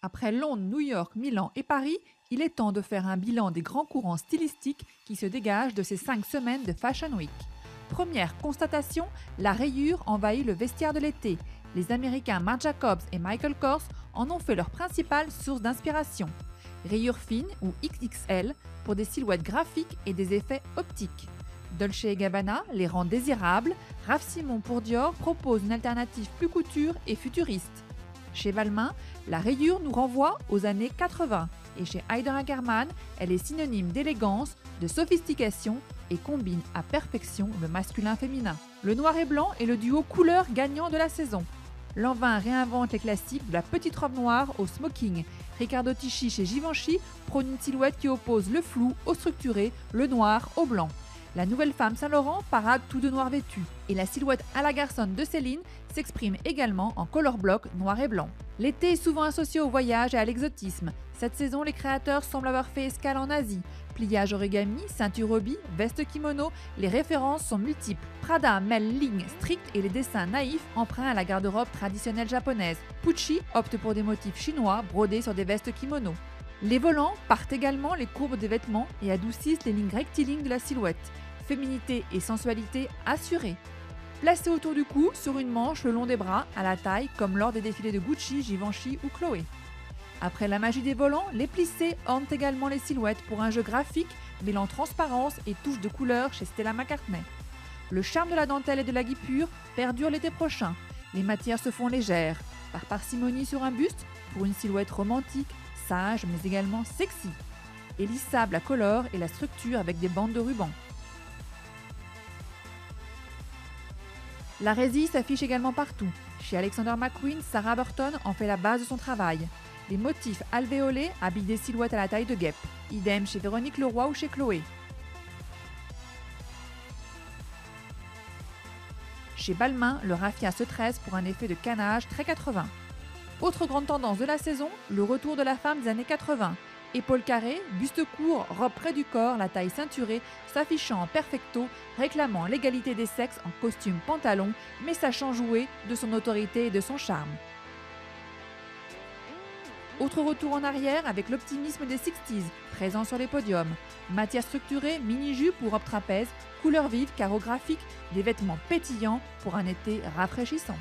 Après Londres, New York, Milan et Paris, il est temps de faire un bilan des grands courants stylistiques qui se dégagent de ces 5 semaines de Fashion Week. Première constatation, la rayure envahit le vestiaire de l'été. Les Américains Marc Jacobs et Michael Kors en ont fait leur principale source d'inspiration. Rayures fines ou XXL pour des silhouettes graphiques et des effets optiques. Dolce & Gabbana les rend désirables, Raf Simons pour Dior propose une alternative plus couture et futuriste. Chez Balmain, la rayure nous renvoie aux années 80 et chez Haider Ackermann, elle est synonyme d'élégance, de sophistication et combine à perfection le masculin-féminin. Le noir et blanc est le duo couleur gagnant de la saison. Lanvin réinvente les classiques de la petite robe noire au smoking. Riccardo Tisci chez Givenchy prône une silhouette qui oppose le flou au structuré, le noir au blanc. La nouvelle femme Saint-Laurent parade tout de noir vêtu. Et la silhouette à la garçonne de Céline s'exprime également en color block noir et blanc. L'été est souvent associé au voyage et à l'exotisme. Cette saison, les créateurs semblent avoir fait escale en Asie. Pliage origami, ceinture obi, veste kimono, les références sont multiples. Prada mêle lignes strictes et les dessins naïfs emprunts à la garde-robe traditionnelle japonaise. Pucci opte pour des motifs chinois brodés sur des vestes kimono. Les volants partent également les courbes des vêtements et adoucissent les lignes rectilignes de la silhouette. Féminité et sensualité assurées. Placées autour du cou, sur une manche le long des bras, à la taille, comme lors des défilés de Gucci, Givenchy ou Chloé. Après la magie des volants, les plissés ornent également les silhouettes pour un jeu graphique mêlant transparence et touches de couleur chez Stella McCartney. Le charme de la dentelle et de la guipure perdure l'été prochain. Les matières se font légères, par parcimonie sur un buste, pour une silhouette romantique, sage mais également sexy. Et lissable à color et la structure avec des bandes de ruban. La résille s'affiche également partout. Chez Alexander McQueen, Sarah Burton en fait la base de son travail. Les motifs alvéolés habillent des silhouettes à la taille de guêpe. Idem chez Véronique Leroy ou chez Chloé. Chez Balmain, le raffia se tresse pour un effet de canage très 80. Autre grande tendance de la saison, le retour de la femme des années 80. Épaules carrées, buste court, robe près du corps, la taille ceinturée, s'affichant en perfecto, réclamant l'égalité des sexes en costume pantalon, mais sachant jouer de son autorité et de son charme. Autre retour en arrière avec l'optimisme des 60s, présent sur les podiums. Matière structurée, mini-jupe ou robe trapèze, couleurs vives, carreaux graphiques, des vêtements pétillants pour un été rafraîchissant.